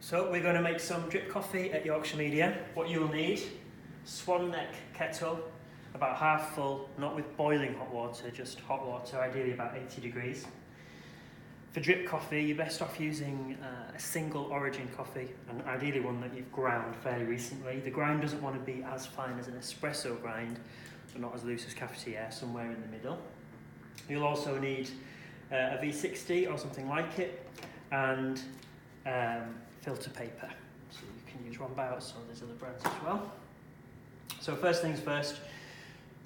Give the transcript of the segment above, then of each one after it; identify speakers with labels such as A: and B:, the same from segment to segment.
A: So we're going to make some drip coffee at Yorkshire Media. What you'll need, swan neck kettle, about half full, not with boiling hot water, just hot water, ideally about 80 degrees. For drip coffee, you're best off using a single origin coffee, and ideally one that you've ground fairly recently. The grind doesn't want to be as fine as an espresso grind, but not as loose as cafetiere, somewhere in the middle. You'll also need a V60 or something like it, and filter paper. So you can use Rombouts, or there's other brands as well. So first things first,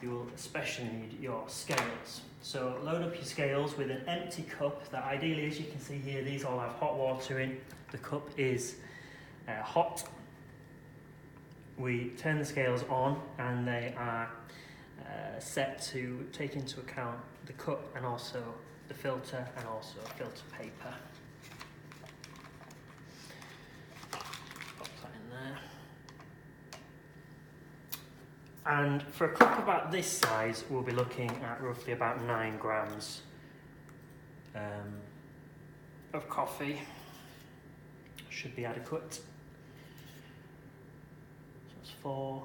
A: you will especially need your scales. So load up your scales with an empty cup that ideally, as you can see here, these all have hot water in. The cup is hot. We turn the scales on and they are set to take into account the cup and also the filter and also filter paper. Pop that in there. And for a cup about this size, we'll be looking at roughly about 9 grams of coffee. Should be adequate. So it's 4,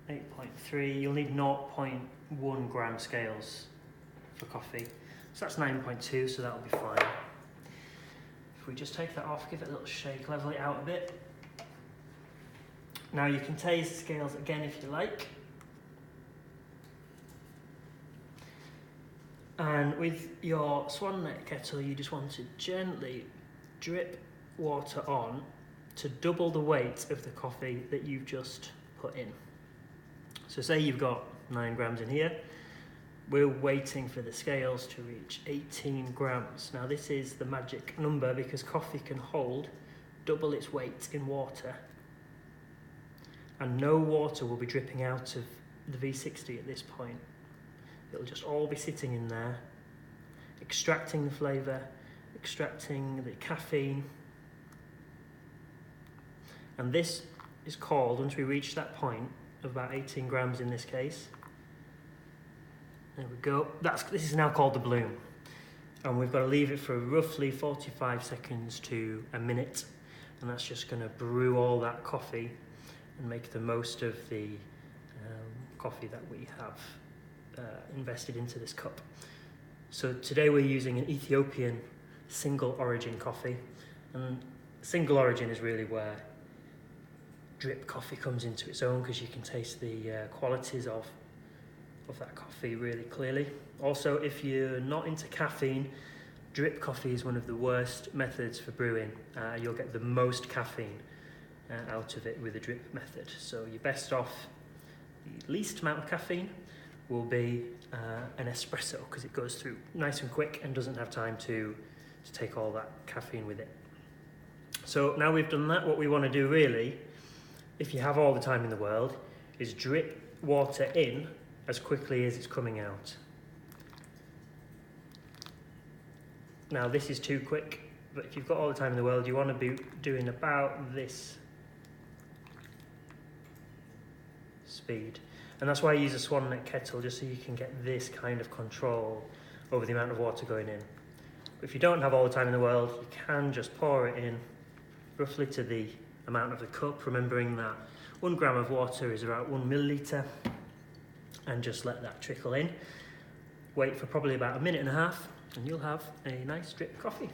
A: 8.3. You'll need 0.1 gram scales for coffee. So that's 9.2, so that'll be fine. If we just take that off, give it a little shake, level it out a bit. Now you can taste the scales again if you like. And with your swan neck kettle, you just want to gently drip water on to double the weight of the coffee that you've just put in. So say you've got 9 grams in here, we're waiting for the scales to reach 18 grams. Now this is the magic number because coffee can hold double its weight in water, and no water will be dripping out of the V60 at this point. It'll just all be sitting in there, extracting the flavour, extracting the caffeine. And this is called, once we reach that point of about 18 grams in this case, there we go, this is now called the bloom. And we've got to leave it for roughly 45 seconds to a minute, and that's just going to brew all that coffee and make the most of the coffee that we have invested into this cup. So today we're using an Ethiopian single origin coffee, and single origin is really where drip coffee comes into its own, because you can taste the qualities of that coffee really clearly. Also, if you're not into caffeine, drip coffee is one of the worst methods for brewing. You'll get the most caffeine out of it with the drip method. So you're best off, the least amount of caffeine will be an espresso, because it goes through nice and quick and doesn't have time to take all that caffeine with it. So now we've done that, what we want to do really, if you have all the time in the world, is drip water in as quickly as it's coming out. Now this is too quick, but if you've got all the time in the world, you want to be doing about this speed. And that's why I use a swan neck kettle, just so you can get this kind of control over the amount of water going in. But if you don't have all the time in the world, you can just pour it in roughly to the amount of the cup, remembering that 1 gram of water is about 1 milliliter, and just let that trickle in. Wait for probably about a minute and a half, and you'll have a nice drip coffee.